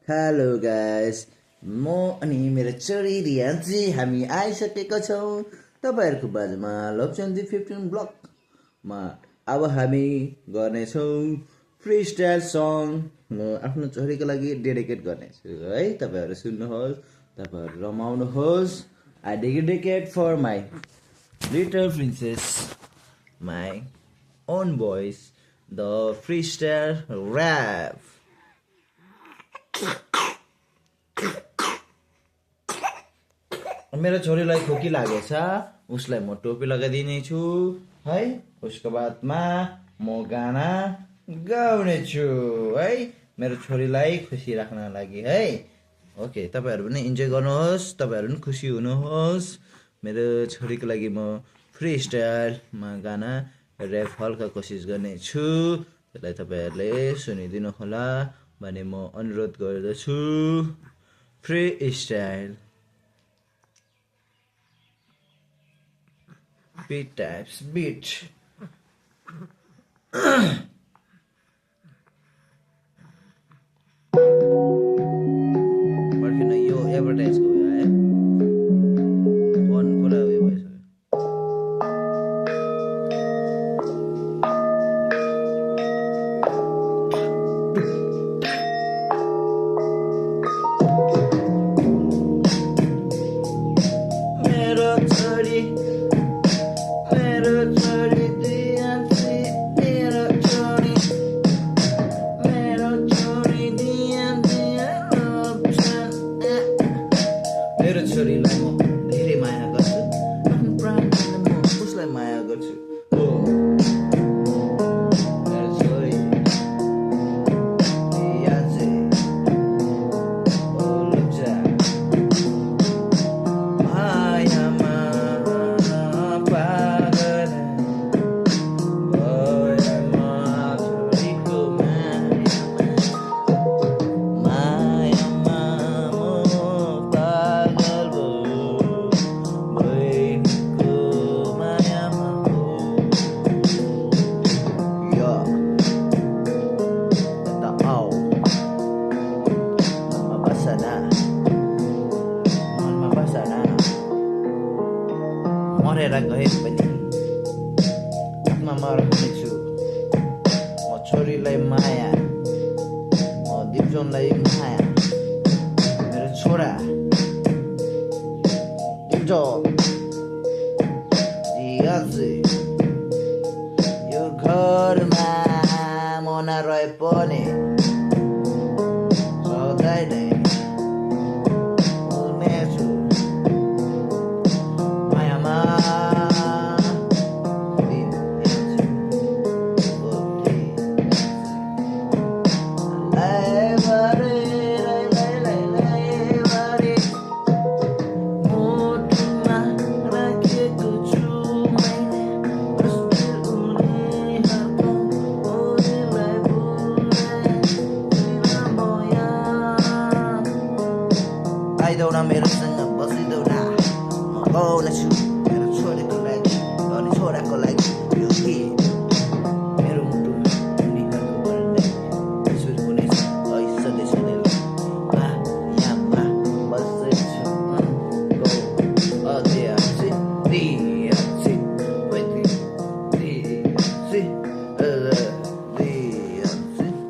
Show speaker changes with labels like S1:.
S1: Hello guys म अनि मेरो छोरी रियान्ची हामी आइसकेका छौँ तपाईँहरूको बाजुमा लप्चन्दी 15 ब्लकमा। अब हामी गर्नेछौँ फ्री स्टाइल सङ। म आफ्नो छोरीको लागि डेडिकेट गर्नेछु है, तपाईँहरू सुन्नुहोस्, तपाईँहरू रमाउनुहोस्। I dedicate for my little princess, my own voice, the free style rap. मेरो छोरीलाई खोकी लागेछ, उसलाई म टोपी लगाइदिनेछु है। उसको बादमा म गाना गाउनेछु है, मेरो छोरीलाई खुसी राख्न लागि है। ओके, तपाईँहरू पनि इन्जोय गर्नुहोस्, तपाईँहरू पनि खुसी हुनुहोस्। मेरो छोरीको लागि म फ्री स्टाइलमा गाना ऱ्याप हल्का कोसिस गर्नेछु, त्यसलाई तपाईँहरूले सुनिदिनु होला भने म अनुरोध गर्दछु। Free style beat types beat. पर्खिन, यो एडभर्टाइजको हो है, फोन पुरा उयो भइसक्यो। मेरो छोरी मेरो छोरीलाई म धेरै माया गर्छु, आफ्नो प्राणले म उसलाई माया गर्छु। मेरो छोरी याजे लुचा मायामा पागल भएमा छोरीको मायामा म पागल बहिनीको मायामा हो। यो यता आऊ, मनमा बस न, मरेर गए पनि आत्मामा रहनेछु। म छोरीलाई माया, म दिपजनलाई माया, मेरो छोरा दिपजन दियाजी। यो घरमा म नरहे पनि सधैँ नै हुनेछु मायामा। आइदेऊ न मेरो